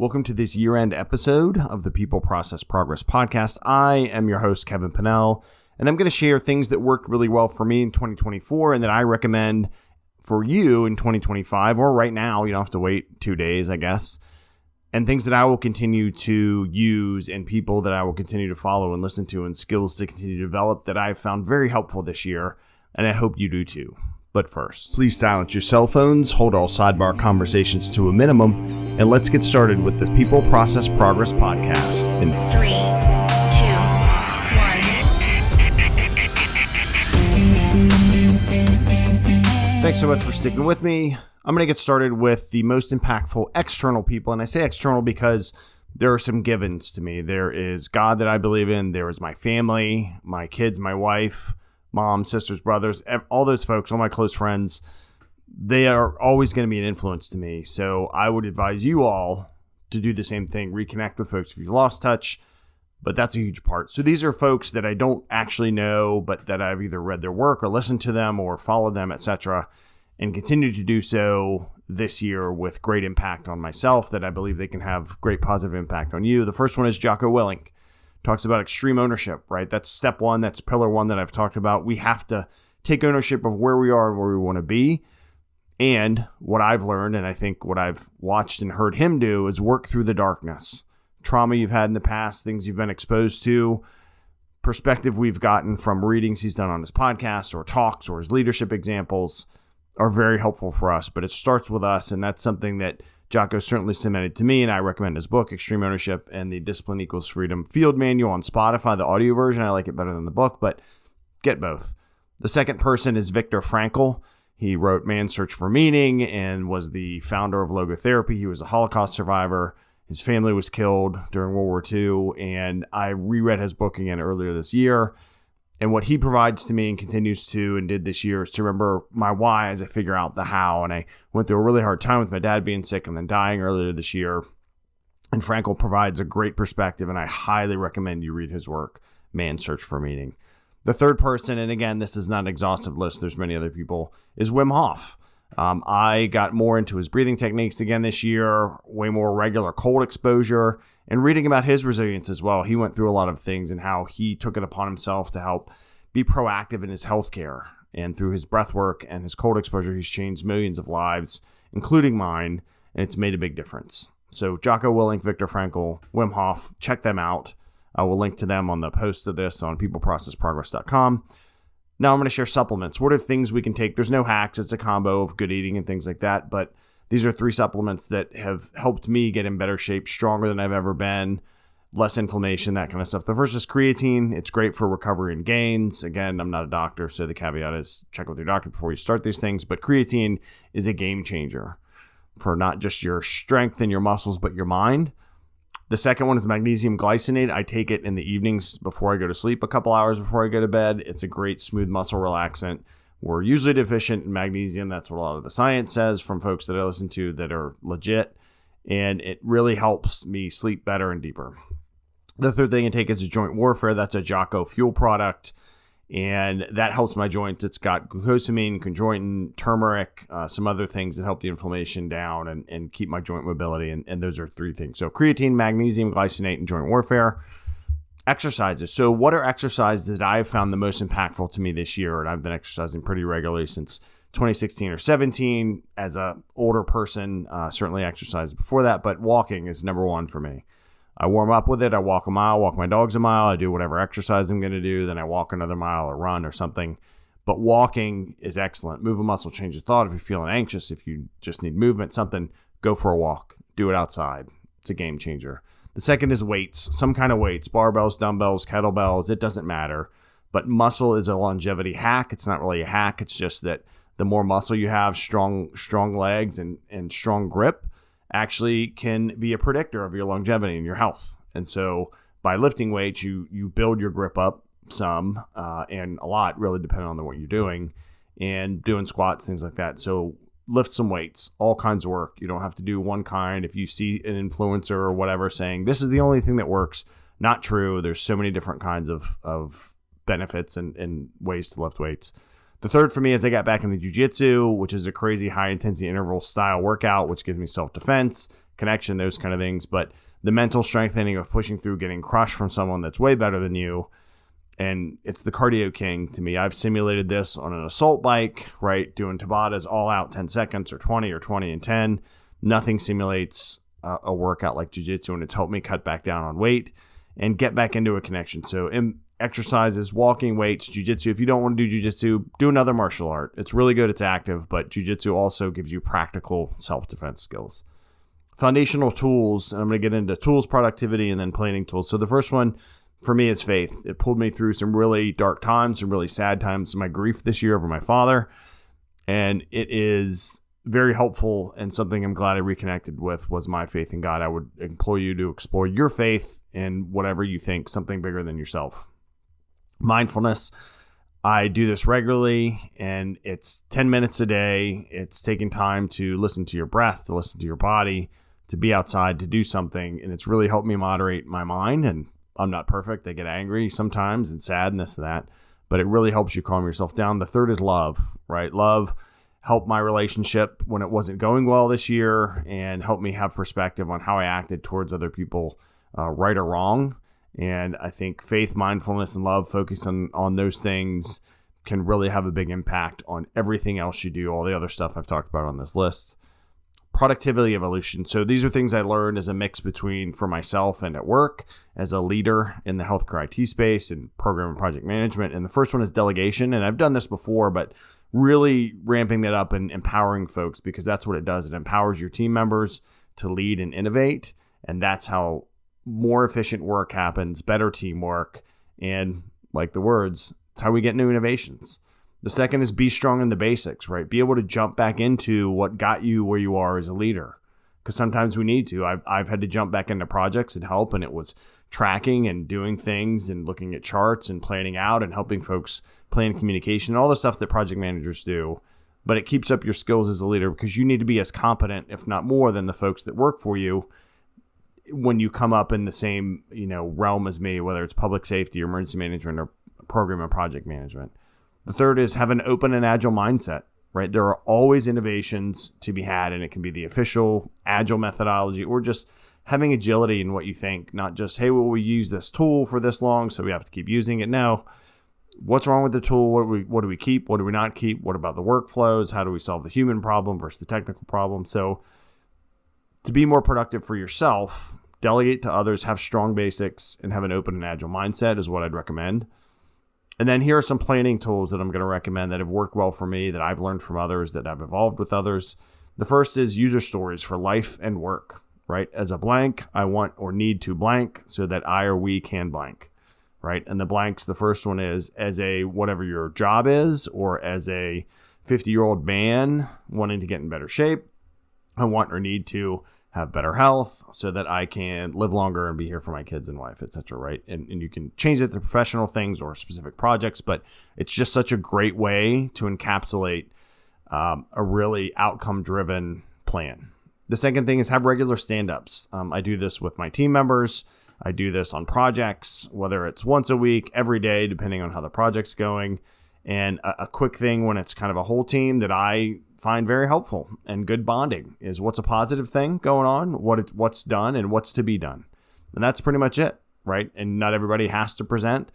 Welcome to this year-end episode of the People Process Progress podcast. I am your host, Kevin Pinnell, and I'm going to share things that worked really well for me in 2024 and that I recommend for you in 2025 or right now. You don't have to wait 2 days, I guess. And things that I will continue to use and people that I will continue to follow and listen to and skills to continue to develop that I've found very helpful this year. And I hope you do too. But first, please silence your cell phones, hold all sidebar conversations to a minimum, and let's get started with the People Process Progress podcast. In 3, 2, 1. Thanks so much for sticking with me. I'm going to get started with the most impactful external people. And I say external because there are some givens to me. There is God that I believe in. There is my family, my kids, my wife, mom, sisters, brothers, all those folks, all my close friends. They are always going to be an influence to me. So I would advise you all to do the same thing. Reconnect with folks if you've lost touch. But that's a huge part. So these are folks that I don't actually know, but that I've either read their work or listened to them or followed them, etc., and continue to do so this year with great impact on myself that I believe they can have great positive impact on you. The first one is Jocko Willink. Talks about extreme ownership, right? That's step one. That's pillar one that I've talked about. We have to take ownership of where we are and where we want to be. And what I've learned, and I think what I've watched and heard him do, is work through the darkness. Trauma you've had in the past, things you've been exposed to, perspective we've gotten from readings he's done on his podcast or talks or his leadership examples are very helpful for us. But it starts with us, and that's something that Jocko certainly cemented to me, and I recommend his book, Extreme Ownership and the Discipline Equals Freedom Field Manual on Spotify, the audio version. I like it better than the book, but get both. The second person is Viktor Frankl. He wrote Man's Search for Meaning and was the founder of logotherapy. He was a Holocaust survivor. His family was killed during World War II, and I reread his book again earlier this year. And what he provides to me and continues to and did this year is to remember my why as I figure out the how. And I went through a really hard time with my dad being sick and then dying earlier this year. And Frankl provides a great perspective, and I highly recommend you read his work, Man's Search for Meaning. The third person, and again, this is not an exhaustive list, there's many other people, is Wim Hof. I got more into his breathing techniques again this year, way more regular cold exposure, and reading about his resilience as well. He went through a lot of things and how he took it upon himself to help be proactive in his healthcare. And through his breath work and his cold exposure, he's changed millions of lives, including mine, and it's made a big difference. So Jocko Willink, Viktor Frankl, Wim Hof, check them out. I will link to them on the post of this on peopleprocessprogress.com. Now I'm going to share supplements. What are things we can take? There's no hacks. It's a combo of good eating and things like that. But these are 3 supplements that have helped me get in better shape, stronger than I've ever been, less inflammation, that kind of stuff. The first is creatine. It's great for recovery and gains. Again, I'm not a doctor, so the caveat is check with your doctor before you start these things. But creatine is a game changer for not just your strength and your muscles, but your mind. The second one is magnesium glycinate. I take it in the evenings before I go to sleep, a couple hours before I go to bed. It's a great smooth muscle relaxant. We're usually deficient in magnesium. That's what a lot of the science says from folks that I listen to that are legit. And it really helps me sleep better and deeper. The third thing I take is joint warfare. That's a Jocko fuel product. And that helps my joints. It's got glucosamine, chondroitin, turmeric, some other things that help the inflammation down and keep my joint mobility. And those are 3 things. So creatine, magnesium, glycinate, and joint warfare. Exercises. So what are exercises that I've found the most impactful to me this year? And I've been exercising pretty regularly since 2016 or 17. As an older person, certainly exercised before that, but walking is number 1 for me. I warm up with it. I walk a mile, walk my dogs a mile. I do whatever exercise I'm going to do. Then I walk another mile or run or something. But walking is excellent. Move a muscle, change a thought. If you're feeling anxious, if you just need movement, something, go for a walk. Do it outside. It's a game changer. The second is weights, some kind of weights, barbells, dumbbells, kettlebells. It doesn't matter. But muscle is a longevity hack. It's not really a hack. It's just that the more muscle you have, strong legs and strong grip, actually can be a predictor of your longevity and your health. And so by lifting weights, you build your grip up some and a lot, really depending on what you're doing, and doing squats, things like that. So lift some weights, all kinds of work. You don't have to do one kind. If you see an influencer or whatever saying this is the only thing that works, not true. There's so many different kinds of benefits and ways to lift weights. The third for me is I got back into Jiu-Jitsu, which is a crazy high-intensity interval style workout, which gives me self-defense, connection, those kind of things. But the mental strengthening of pushing through, getting crushed from someone that's way better than you, and it's the cardio king to me. I've simulated this on an assault bike, right? Doing Tabatas all out 10 seconds or 20 and 10. Nothing simulates a workout like Jiu-Jitsu, and it's helped me cut back down on weight and get back into a connection. So exercises, walking, weights, Jiu-Jitsu. If you don't want to do Jiu-Jitsu, do another martial art. It's really good. It's active, but Jiu-Jitsu also gives you practical self-defense skills. Foundational tools, and I'm going to get into tools, productivity, and then planning tools. So the first one for me is faith. It pulled me through some really dark times, some really sad times, my grief this year over my father, and it is very helpful, and something I'm glad I reconnected with was my faith in God. I would implore you to explore your faith in whatever you think, something bigger than yourself. Mindfulness. I do this regularly, and it's 10 minutes a day. It's taking time to listen to your breath, to listen to your body, to be outside, to do something, and it's really helped me moderate my mind. And I'm not perfect. I get angry sometimes and sad and this and that, but it really helps you calm yourself down. The third is love, right? Love helped my relationship when it wasn't going well this year, and helped me have perspective on how I acted towards other people, right or wrong. And I think faith, mindfulness, and love, focus on those things, can really have a big impact on everything else you do, all the other stuff I've talked about on this list. Productivity evolution. So these are things I learned as a mix between for myself and at work as a leader in the healthcare IT space and program and project management. And the first one is delegation. And I've done this before, but really ramping that up and empowering folks, because that's what it does. It empowers your team members to lead and innovate. And that's how more efficient work happens, better teamwork, and like the words, it's how we get new innovations. The second is be strong in the basics, right? Be able to jump back into what got you where you are as a leader, because sometimes we need to. I've had to jump back into projects and help, and it was tracking and doing things and looking at charts and planning out and helping folks plan communication, all the stuff that project managers do. But it keeps up your skills as a leader, because you need to be as competent, if not more, than the folks that work for you when you come up in the same, realm as me, whether it's public safety or emergency management or program and project management. The third is have an open and agile mindset, right? There are always innovations to be had, and it can be the official agile methodology or just having agility in what you think, not just, hey, well, we use this tool for this long, so we have to keep using it. No, what's wrong with the tool? What do we keep? What do we not keep? What about the workflows? How do we solve the human problem versus the technical problem? So to be more productive for yourself, delegate to others, have strong basics, and have an open and agile mindset is what I'd recommend. And then here are some planning tools that I'm going to recommend that have worked well for me, that I've learned from others, that I've evolved with others. The first is user stories for life and work, right? As a blank, I want or need to blank so that I or we can blank, right? And the blanks, the first one is as a whatever your job is, or as a 50-year-old man wanting to get in better shape, I want or need to have better health so that I can live longer and be here for my kids and wife, etc. Right? And you can change it to professional things or specific projects, but it's just such a great way to encapsulate a really outcome-driven plan. The second thing is have regular stand-ups. I do this with my team members. I do this on projects, whether it's once a week, every day, depending on how the project's going. And a quick thing when it's kind of a whole team that I find very helpful and good bonding is what's a positive thing going on, what's done, and what's to be done. And that's pretty much it, right? And not everybody has to present.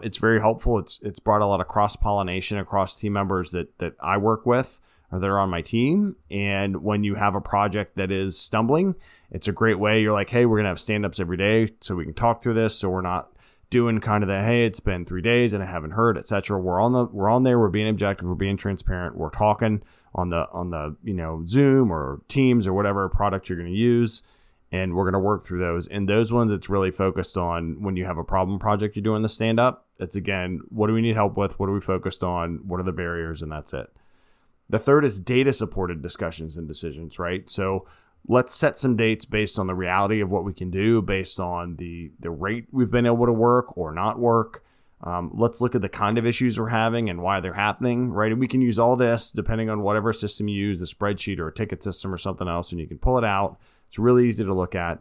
It's very helpful. It's brought a lot of cross-pollination across team members that I work with or that are on my team. And when you have a project that is stumbling, it's a great way. You're like, hey, we're going to have stand-ups every day so we can talk through this. So we're not doing kind of the, hey, it's been 3 days and I haven't heard, etc. We're on there. We're being objective. We're being transparent. We're talking on the Zoom or Teams or whatever product you're going to use, and we're going to work through those. And those ones, it's really focused on when you have a problem project you're doing the stand up. It's again, what do we need help with? What are we focused on? What are the barriers? And that's it. The third is data supported discussions and decisions, right? So let's set some dates based on the reality of what we can do, based on the rate we've been able to work or not work. Let's look at the kind of issues we're having and why they're happening, right? And we can use all this depending on whatever system you use, a spreadsheet or a ticket system or something else, and you can pull it out. It's really easy to look at.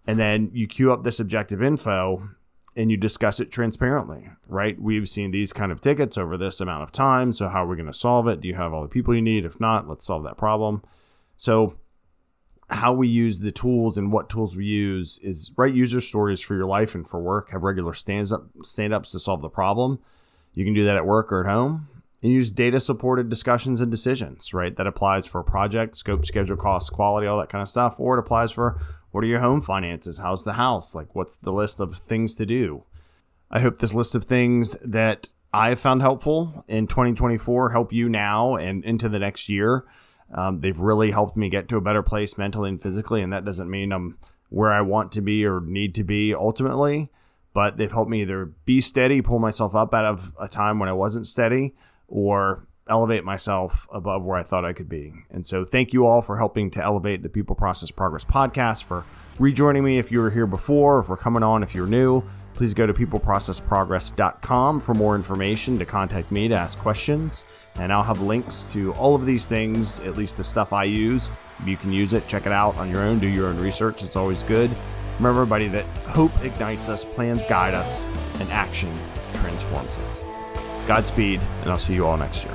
And then you queue up this objective info and you discuss it transparently, right? We've seen these kind of tickets over this amount of time. So how are we going to solve it? Do you have all the people you need? If not, let's solve that problem. So how we use the tools and what tools we use is write user stories for your life and for work, have regular stand-ups to solve the problem. You can do that at work or at home, and use data-supported discussions and decisions, right? That applies for project, scope, schedule, cost, quality, all that kind of stuff. Or it applies for what are your home finances? How's the house? Like, what's the list of things to do? I hope this list of things that I found helpful in 2024 help you now and into the next year. They've really helped me get to a better place mentally and physically, and that doesn't mean I'm where I want to be or need to be ultimately, but they've helped me either be steady, pull myself up out of a time when I wasn't steady, or elevate myself above where I thought I could be. And so thank you all for helping to elevate the People Process Progress podcast, for rejoining me if you were here before, or for coming on if you're new. Please go to peopleprocessprogress.com for more information, to contact me to ask questions. And I'll have links to all of these things, at least the stuff I use. You can use it, check it out on your own, do your own research. It's always good. Remember, everybody, that hope ignites us, plans guide us, and action transforms us. Godspeed, and I'll see you all next year.